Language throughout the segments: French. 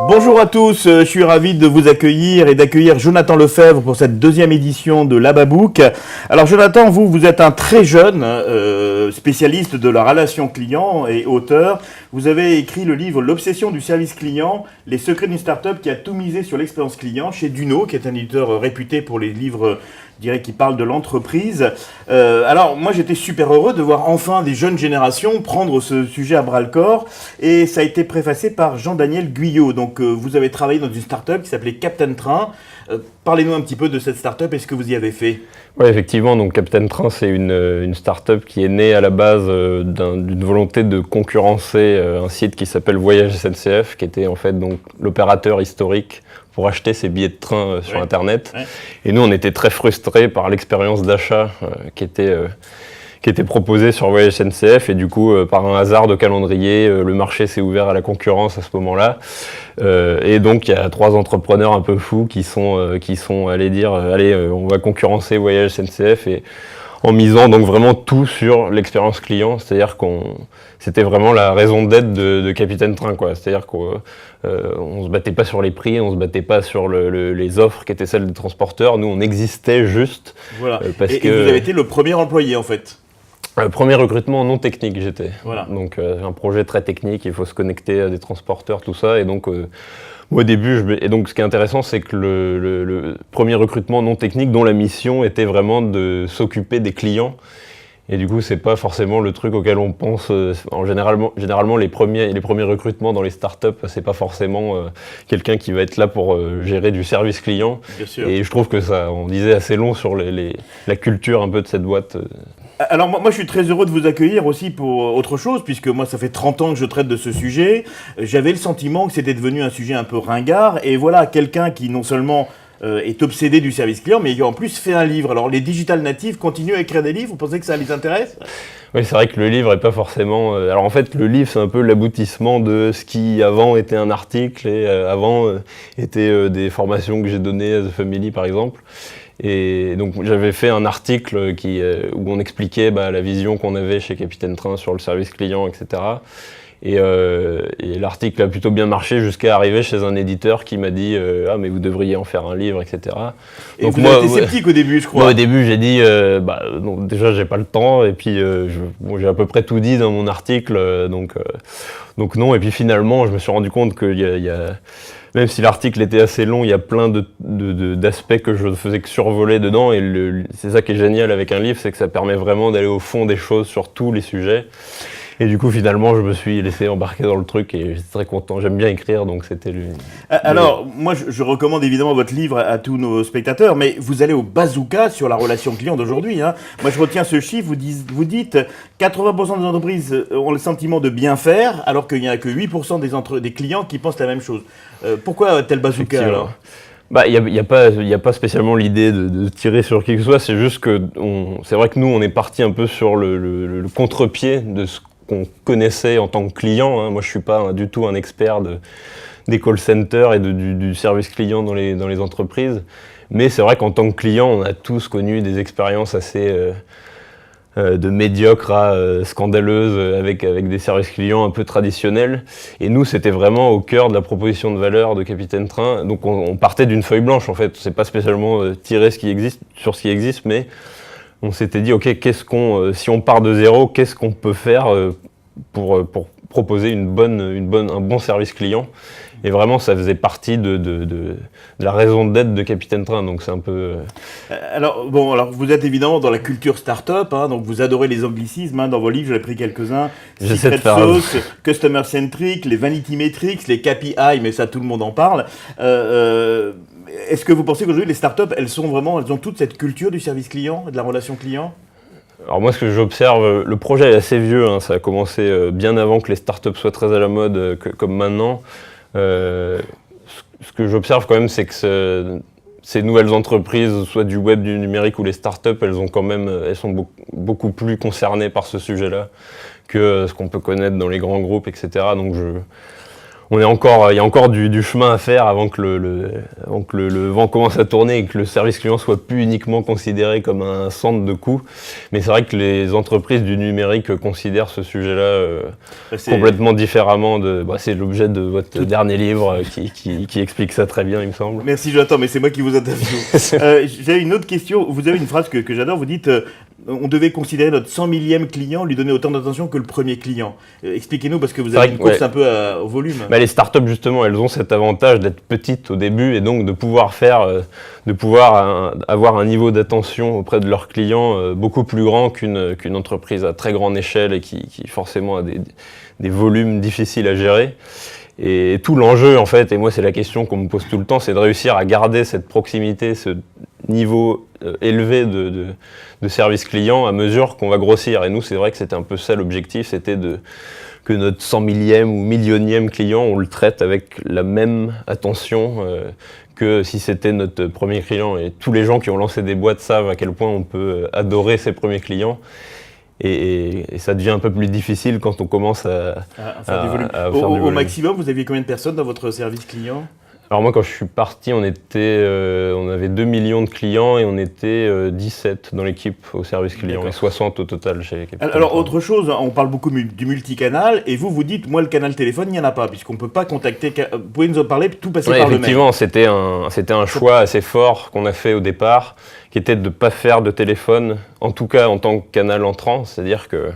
Bonjour à tous, je suis ravi de vous accueillir et d'accueillir Jonathan Lefebvre pour cette deuxième édition de l'Ababook. Alors Jonathan, vous êtes un très jeune spécialiste de la relation client et auteur. Vous avez écrit le livre L'obsession du service client, les secrets d'une start-up qui a tout misé sur l'expérience client chez Duno, qui est un éditeur réputé pour les livres qui parlent de l'entreprise. Alors moi j'étais super heureux de voir enfin des jeunes générations prendre ce sujet à bras-le-corps et ça a été préfacé par Jean-Daniel Guyot. Donc vous avez travaillé dans une start-up qui s'appelait Captain Train. Parlez-nous un petit peu de cette start-up et ce que vous y avez fait. Oui, effectivement, donc Captain Train, c'est une start-up qui est née à la base d'une volonté de concurrencer un site qui s'appelle Voyage SNCF, qui était en fait donc l'opérateur historique pour acheter ses billets de train sur Internet. Ouais. Et nous, on était très frustrés par l'expérience d'achat qui était proposée sur Voyage SNCF. Et du coup, par un hasard de calendrier, le marché s'est ouvert à la concurrence à ce moment-là. Et donc, il y a 3 entrepreneurs un peu fous qui sont allés dire « Allez, on va concurrencer Voyage SNCF » et en misant donc vraiment tout sur l'expérience client, c'est-à-dire c'était vraiment la raison d'être de Capitaine Train, quoi. C'est-à-dire qu'on se battait pas sur les prix, on se battait pas sur les offres qui étaient celles des transporteurs. Nous, on existait juste. Voilà. Et vous avez été le premier employé en fait. Premier recrutement non technique, j'étais. Voilà. Donc un projet très technique, il faut se connecter à des transporteurs, tout ça, et donc. Au début, et donc ce qui est intéressant, c'est que le premier recrutement non technique, dont la mission était vraiment de s'occuper des clients. Et du coup, c'est pas forcément le truc auquel on pense. Généralement, les premiers recrutements dans les startups, c'est pas forcément quelqu'un qui va être là pour gérer du service client. Bien sûr. Et je trouve que ça, on disait assez long sur la culture un peu de cette boîte. Alors moi je suis très heureux de vous accueillir aussi pour autre chose, puisque moi ça fait 30 ans que je traite de ce sujet. J'avais le sentiment que c'était devenu un sujet un peu ringard, et voilà quelqu'un qui non seulement est obsédé du service client, mais qui en plus fait un livre. Alors les digital natives continuent à écrire des livres, vous pensez que ça les intéresse ? Oui, c'est vrai que le livre est pas forcément... Alors en fait, le livre, c'est un peu l'aboutissement de ce qui avant était un article et avant était des formations que j'ai données à The Family, par exemple. Et donc j'avais fait un article où on expliquait la vision qu'on avait chez Capitaine Train sur le service client, etc. Et l'article a plutôt bien marché jusqu'à arriver chez un éditeur qui m'a dit « Ah, mais vous devriez en faire un livre, etc. » Et donc, vous avez été sceptique au début, je crois. Moi, au début, j'ai dit non, déjà, j'ai pas le temps, et puis j'ai à peu près tout dit dans mon article, donc non. Et puis finalement, je me suis rendu compte qu'il y a même si l'article était assez long, il y a plein d'aspects que je ne faisais que survoler dedans, et c'est ça qui est génial avec un livre, c'est que ça permet vraiment d'aller au fond des choses sur tous les sujets. Et du coup, finalement, je me suis laissé embarquer dans le truc et j'étais très content. J'aime bien écrire, donc c'était Alors, moi, je recommande évidemment votre livre à tous nos spectateurs, mais vous allez au bazooka sur la relation client d'aujourd'hui. Hein. Moi, je retiens ce chiffre, vous dites 80% des entreprises ont le sentiment de bien faire, alors qu'il n'y a que 8% des clients qui pensent la même chose. Pourquoi tel bazooka alors ? Il y a pas spécialement l'idée de tirer sur qui que ce soit, c'est juste que c'est vrai que nous, on est parti un peu sur le contre-pied de ce qu'on connaissait en tant que client. Hein. Moi, je suis pas du tout un expert des call centers et du service client dans les entreprises. Mais c'est vrai qu'en tant que client, on a tous connu des expériences assez de médiocres à scandaleuses avec des services clients un peu traditionnels. Et nous, c'était vraiment au cœur de la proposition de valeur de Capitaine Train. Donc, on partait d'une feuille blanche, en fait. C'est pas spécialement tirer sur ce qui existe, mais on s'était dit, ok, si on part de zéro, qu'est-ce qu'on peut faire pour proposer un bon service client. Et vraiment, ça faisait partie de la raison d'être de Capitaine Train, donc c'est un peu... Alors vous êtes évidemment dans la culture start-up, hein, donc vous adorez les anglicismes, hein, dans vos livres, j'en ai pris quelques-uns. Secret Sauce, Customer Centric, les Vanity Metrics, les KPI, mais ça tout le monde en parle. Est-ce que vous pensez qu'aujourd'hui les startups, elles ont toute cette culture du service client, de la relation client ? Alors moi, ce que j'observe, le projet est assez vieux, hein, ça a commencé bien avant que les startups soient très à la mode comme maintenant. Ce que j'observe quand même, c'est que ces nouvelles entreprises, soit du web, du numérique ou les startups, elles sont beaucoup plus concernées par ce sujet-là que ce qu'on peut connaître dans les grands groupes, etc. Donc il y a encore du chemin à faire avant que le vent commence à tourner et que le service client soit plus uniquement considéré comme un centre de coût. Mais c'est vrai que les entreprises du numérique considèrent ce sujet-là complètement différemment. C'est l'objet de votre dernier livre qui explique ça très bien, il me semble. Merci Jonathan, mais c'est moi qui vous interviewe. J'ai une autre question. Vous avez une phrase que j'adore. Vous dites on devait considérer notre 100 millième client, lui donner autant d'attention que le premier client. Expliquez-nous, parce que vous avez une course un peu au volume. Les startups, justement, elles ont cet avantage d'être petites au début et donc de pouvoir avoir un niveau d'attention auprès de leurs clients beaucoup plus grand qu'une entreprise à très grande échelle et qui forcément a des volumes difficiles à gérer. Et tout l'enjeu, en fait, et moi c'est la question qu'on me pose tout le temps, c'est de réussir à garder cette proximité, ce niveau élevé de service client à mesure qu'on va grossir. Et nous, c'est vrai que c'était un peu ça l'objectif, c'était que notre 100 millième ou millionième client, on le traite avec la même attention que si c'était notre premier client. Et tous les gens qui ont lancé des boîtes savent à quel point on peut adorer ses premiers clients. Et ça devient un peu plus difficile quand on commence à faire du volume. Au maximum, vous aviez combien de personnes dans votre service client ? Alors moi, quand je suis parti, on avait 2 millions de clients et on était 17 dans l'équipe au service client. D'accord. Et 60 au total chez Capital. Alors autre chose, on parle beaucoup du multicanal et vous dites, moi le canal téléphone, il n'y en a pas puisqu'on ne peut pas contacter. Vous pouvez nous en parler, tout passer par le mail. Effectivement, c'était un choix assez fort qu'on a fait au départ, qui était de ne pas faire de téléphone, en tout cas en tant que canal entrant, c'est-à-dire que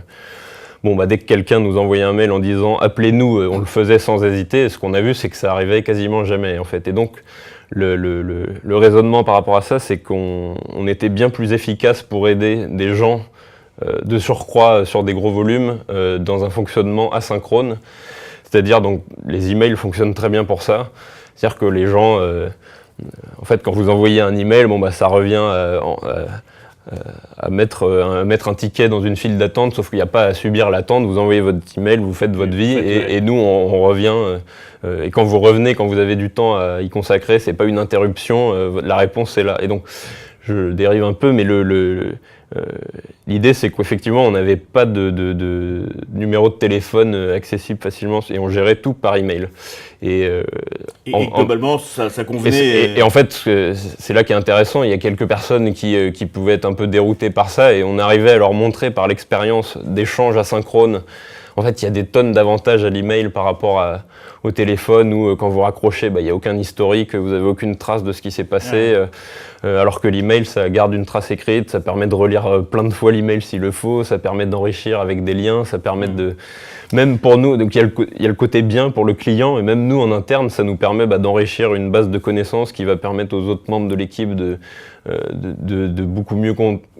dès que quelqu'un nous envoyait un mail en disant « appelez-nous », on le faisait sans hésiter. Et ce qu'on a vu, c'est que ça arrivait quasiment jamais, en fait. Et donc, le raisonnement par rapport à ça, c'est qu'on était bien plus efficace pour aider des gens de surcroît sur des gros volumes dans un fonctionnement asynchrone. C'est-à-dire, donc, les emails fonctionnent très bien pour ça. C'est-à-dire que les gens, en fait, quand vous envoyez un email, ça revient à mettre un ticket dans une file d'attente, sauf qu'il n'y a pas à subir l'attente, vous envoyez votre email, vous faites votre vie, et nous on revient, et quand vous revenez, quand vous avez du temps à y consacrer, c'est pas une interruption, la réponse est là. Et donc, je dérive un peu, mais l'idée c'est qu'effectivement on n'avait pas de numéro de téléphone accessible facilement, et on gérait tout par email. Et globalement, ça convenait. Et en fait, c'est là qui est intéressant. Il y a quelques personnes qui pouvaient être un peu déroutées par ça, et on arrivait à leur montrer par l'expérience d'échanges asynchrones. En fait, il y a des tonnes d'avantages à l'email par rapport au téléphone, où quand vous raccrochez, il n'y a aucun historique, vous n'avez aucune trace de ce qui s'est passé. Alors que l'email, ça garde une trace écrite, ça permet de relire plein de fois l'email s'il le faut, ça permet d'enrichir avec des liens, ça permet même pour nous, donc il y a le côté bien pour le client, et même nous en interne, ça nous permet d'enrichir une base de connaissances qui va permettre aux autres membres de l'équipe de beaucoup mieux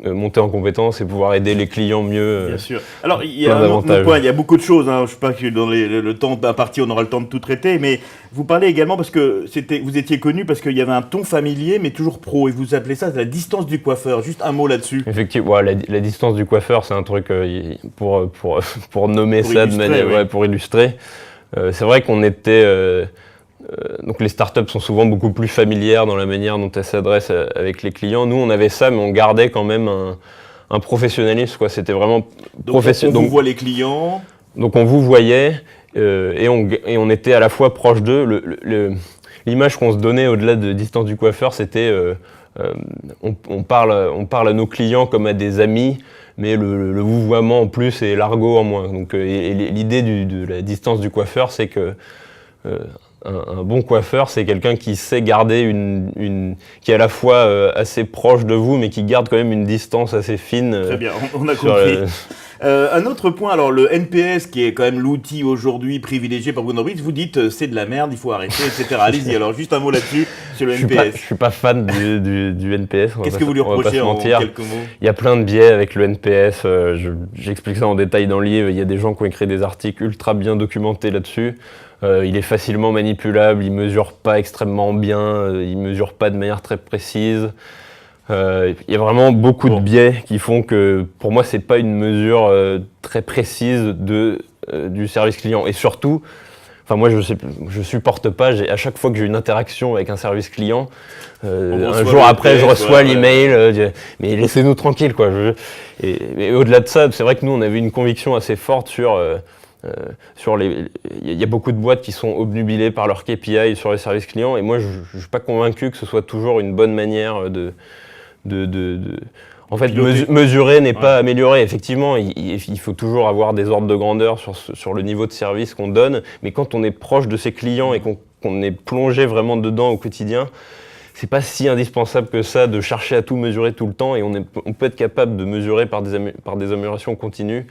monter en compétences et pouvoir aider les clients mieux. Bien sûr. Alors il y a un autre point, il y a beaucoup de choses, je ne sais pas que dans le temps imparti on aura le temps de tout traiter, mais vous parlez également parce que vous étiez connu parce qu'il y avait un ton familier mais toujours pro, et vous appelez ça la distance du coiffeur. Juste un mot là-dessus. Effectivement, la distance du coiffeur, c'est un truc pour nommer ça de manière, pour illustrer. C'est vrai qu'on était... donc les startups sont souvent beaucoup plus familières dans la manière dont elles s'adressent avec les clients. Nous, on avait ça, mais on gardait quand même un professionnalisme, quoi. C'était vraiment professionnel. Donc on vous voit les clients. Donc on vous voyait et on était à la fois proche d'eux. L'image qu'on se donnait au-delà de distance du coiffeur, c'était on parle à nos clients comme à des amis, mais le vouvoiement en plus et l'argot en moins. Donc, et l'idée de la distance du coiffeur, c'est que un bon coiffeur, c'est quelqu'un qui sait garder qui est à la fois assez proche de vous, mais qui garde quand même une distance assez fine. Très bien, on a compris. Un autre point, alors le NPS, qui est quand même l'outil aujourd'hui privilégié par Wonderbreed, vous dites c'est de la merde, il faut arrêter, etc. Allez-y, alors juste un mot là-dessus sur le NPS. Je suis pas fan du NPS. Qu'est-ce que vous lui reprochez en quelques mots ? Il y a plein de biais avec le NPS, j'explique ça en détail dans le livre. Il y a des gens qui ont écrit des articles ultra bien documentés là-dessus. Il est facilement manipulable, il mesure pas extrêmement bien, il mesure pas de manière très précise. Il y a vraiment beaucoup de biais qui font que, pour moi, c'est pas une mesure très précise du service client. Et surtout, moi, je supporte pas. À chaque fois que j'ai une interaction avec un service client, un jour après, je reçois l'email. Mais laissez-nous tranquille, quoi. Et au-delà de ça, c'est vrai que nous, on avait une conviction assez forte sur Il y a beaucoup de boîtes qui sont obnubilées par leur KPI sur les services clients, et moi je ne suis pas convaincu que ce soit toujours une bonne manière en fait, mesurer n'est pas améliorer. Effectivement, il faut toujours avoir des ordres de grandeur sur le niveau de service qu'on donne, mais quand on est proche de ses clients et qu'on est plongé vraiment dedans au quotidien, c'est pas si indispensable que ça de chercher à tout mesurer tout le temps, et on peut être capable de mesurer par des améliorations continues.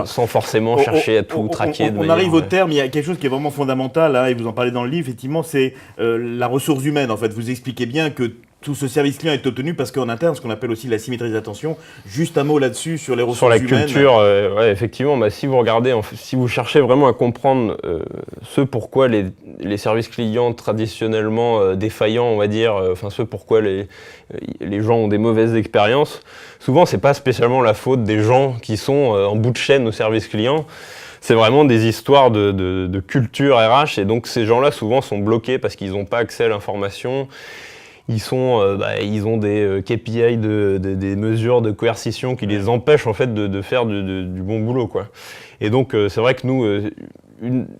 Sans forcément chercher à tout traquer. On arrive au terme, il y a quelque chose qui est vraiment fondamental, et vous en parlez dans le livre, effectivement, c'est la ressource humaine. En fait, vous expliquez bien que tout ce service client est obtenu parce qu'en interne, ce qu'on appelle aussi la symétrie des attentions. Juste un mot là-dessus sur les ressources humaines. Sur la culture, ouais, effectivement, si vous regardez, si vous cherchez vraiment à comprendre ce pourquoi les services clients traditionnellement défaillants, on va dire, ce pourquoi les gens ont des mauvaises expériences, souvent c'est pas spécialement la faute des gens qui sont en bout de chaîne au service client. C'est vraiment des histoires de culture RH, et donc ces gens-là souvent sont bloqués parce qu'ils n'ont pas accès à l'information. Ils ont des KPI, des mesures de coercition qui les empêchent en fait de faire du bon boulot, quoi. Et donc c'est vrai que nous,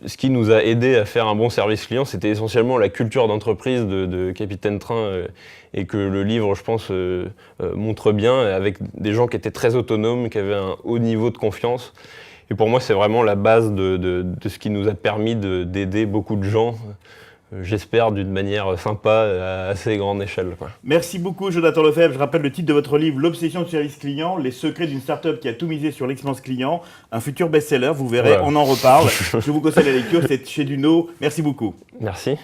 ce qui nous a aidé à faire un bon service client, c'était essentiellement la culture d'entreprise de Capitaine Train, et que le livre, je pense, montre bien, avec des gens qui étaient très autonomes, qui avaient un haut niveau de confiance. Et pour moi, c'est vraiment la base de ce qui nous a permis d'aider beaucoup de gens. J'espère d'une manière sympa, à assez grande échelle, quoi. Merci beaucoup, Jonathan Lefebvre. Je rappelle le titre de votre livre, L'obsession du service client, les secrets d'une start-up qui a tout misé sur l'expérience client. Un futur best-seller, vous verrez, on en reparle. Je vous conseille la lecture, c'est chez Duno. Merci beaucoup. Merci.